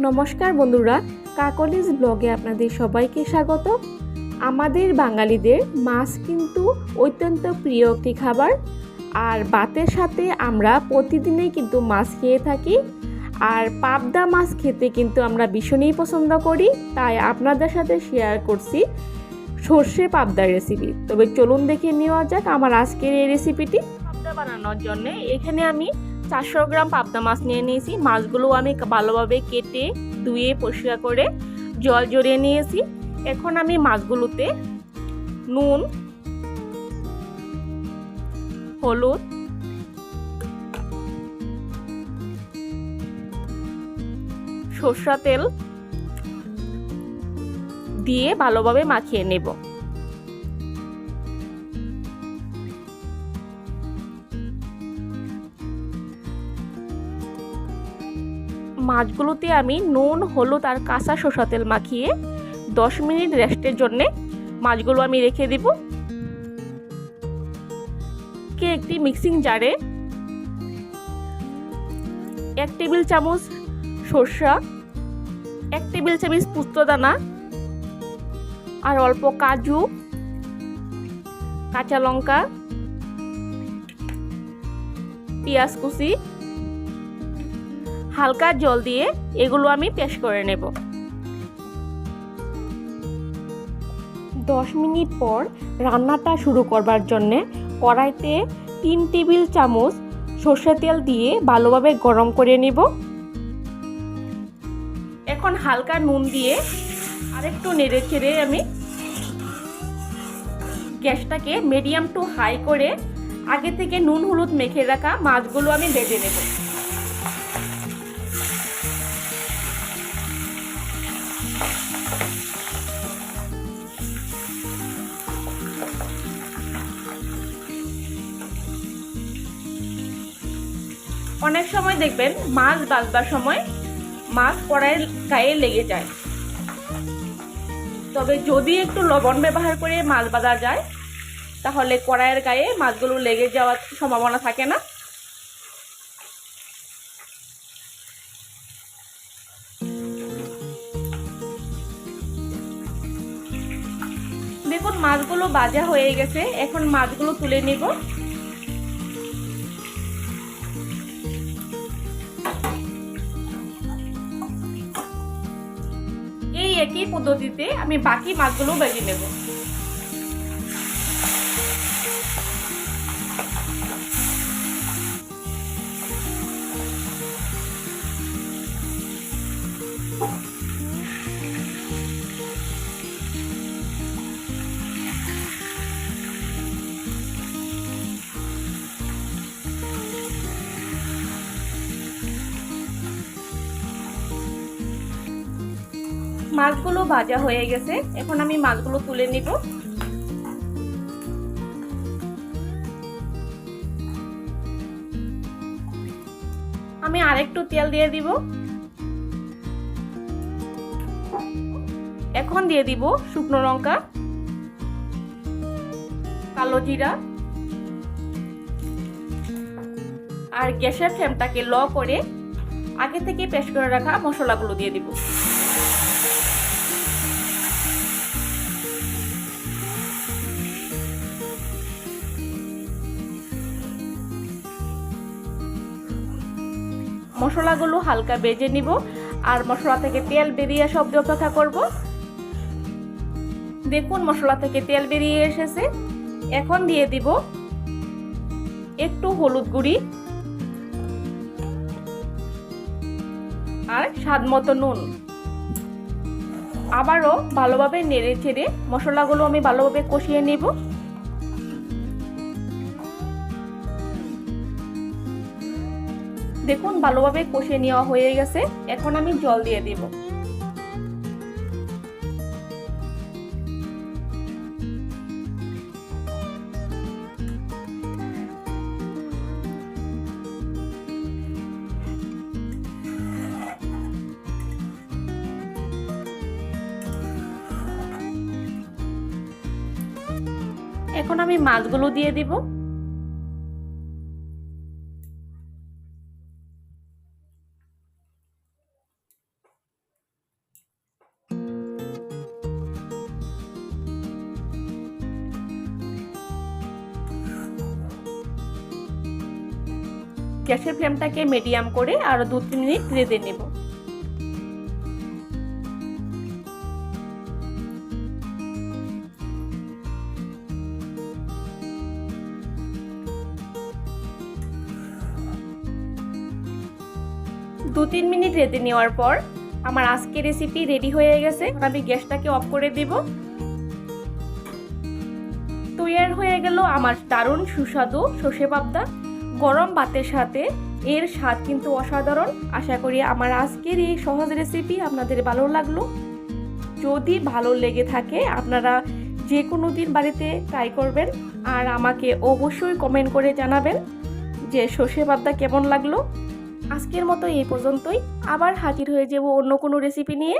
নমস্কার বন্ধুরা, কাকলিজ ব্লগে আপনাদের সবাইকে স্বাগত। আমাদের বাঙালিদের মাছ কিন্তু অত্যন্ত প্রিয় একটি খাবার, আর ভাতের সাথে আমরা প্রতিদিনই কিন্তু মাছ খেয়ে থাকি। আর পাবদা মাছ খেতে কিন্তু আমরা ভীষণই পছন্দ করি, তাই আপনাদের সাথে শেয়ার করছি সর্ষে পাবদার রেসিপি। তবে চলুন দেখে নেওয়া যাক আমার আজকের এই রেসিপিটি। পাবদা বানানোর জন্য এখানে আমি 400 গ্রাম পাবদা মাছ নিয়ে নিয়েছি। মাছগুলো আমি ভালোভাবে কেটে ধুয়ে পরিষ্কার করে জল ঝরিয়ে নিয়েছি। এখন আমি মাছগুলোতে নুন, হলুদ, সরষের তেল দিয়ে ভালোভাবে মাখিয়ে নেব। মাছগুলোতে আমি নুন, হলুদ আর কাঁচা সরষের তেল মাখিয়ে 10 মিনিট রেস্টের জন্য মাছগুলো আমি রেখে দেব। একটি মিক্সিং জারে 1 টেবিল চামচ সরষা, 1 টেবিল চামচ পোস্তদানা আর অল্প কাজু, কাঁচা লঙ্কা, পেঁয়াজ কুচি, হালকা জল দিয়ে এগুলো আমি পেস্ট করে নেব। 10 মিনিট পর রান্নাটা শুরু করবার জন্যে কড়াইতে 3 টেবিল চামচ সরষের তেল দিয়ে ভালোভাবে গরম করে নেব। এখন হালকা নুন দিয়ে আরেকটু নেড়ে চেড়ে আমি গ্যাসটাকে মিডিয়াম টু হাই করে আগে থেকে নুন হলুদ মেখে রাখা মাছগুলো আমি ভেজে নেব। অনেক সময় দেখবেন মাছ ভাজবার সময় মাছ কড়াইয়ের গায়ে লেগে যায়, তবে যদি একটু লবণ ব্যবহার করে মাছ ভাজা যায় তাহলে কড়াইয়ের গায়ে মাছগুলো লেগে যাওয়ার সম্ভাবনা থাকে না। দেখুন মাছগুলো ভাজা হয়ে গেছে, এখন মাছগুলো তুলে নেব। এই একই পদ্ধতিতে আমি বাকি মাছগুলো ভেজে নেব। মাছগুলো ভাজা হয়ে গেছে, এখন আমি মাছগুলো তুলে নিব। আমি আরেকটু তেল দিয়ে দিব। এখন দিয়ে দিব শুকনো লঙ্কা, কালো জিরা আর গ্যাসের ফ্লেমটাকে লো করে আগে থেকে পেস্ট করে রাখা মশলাগুলো দিয়ে দিব। মশলাগুলো হালকা ভেজে নিব আর মশলা থেকে তেল বেরিয়ে আসা অবধি অপেক্ষা করব। দেখুন মশলা থেকে তেল বেরিয়ে এসেছে। এখন দিয়ে দিব একটু হলুদ গুঁড়ি আর স্বাদ মতো নুন। আবারও ভালোভাবে নেড়ে চেড়ে মশলাগুলো আমি ভালোভাবে কষিয়ে নেব। দেখুন ভালোভাবে কষিয়ে নেওয়া হয়ে গেছে, এখন আমি জল দিয়ে দেব। এখন আমি মাছগুলো দিয়ে দিব। গ্যাসের ফ্লেমটাকে মিডিয়াম করে আরও 2-3 মিনিট রেঁধে নেব। দু 3 মিনিট রেঁধে নেওয়ার পর আমার আজকের রেসিপি রেডি হয়ে গেছে। আমি গ্যাসটাকে অফ করে দেব। তৈরি হয়ে গেল আমার দারুণ সুস্বাদু সর্ষে পাবদা। গরম ভাতের সাথে এর স্বাদ কিন্তু অসাধারণ। আশা করি আমার আজকের এই সহজ রেসিপি আপনাদের ভালো লাগলো। যদি ভালো লেগে থাকে আপনারা যে কোনো দিন বাড়িতে ট্রাই করবেন আর আমাকে অবশ্যই কমেন্ট করে জানাবেন যে সর্ষে পাবদা কেমন লাগলো। আজকের মতো এই পর্যন্তই, আবার হাজির হয়ে যাব অন্য কোনো রেসিপি নিয়ে।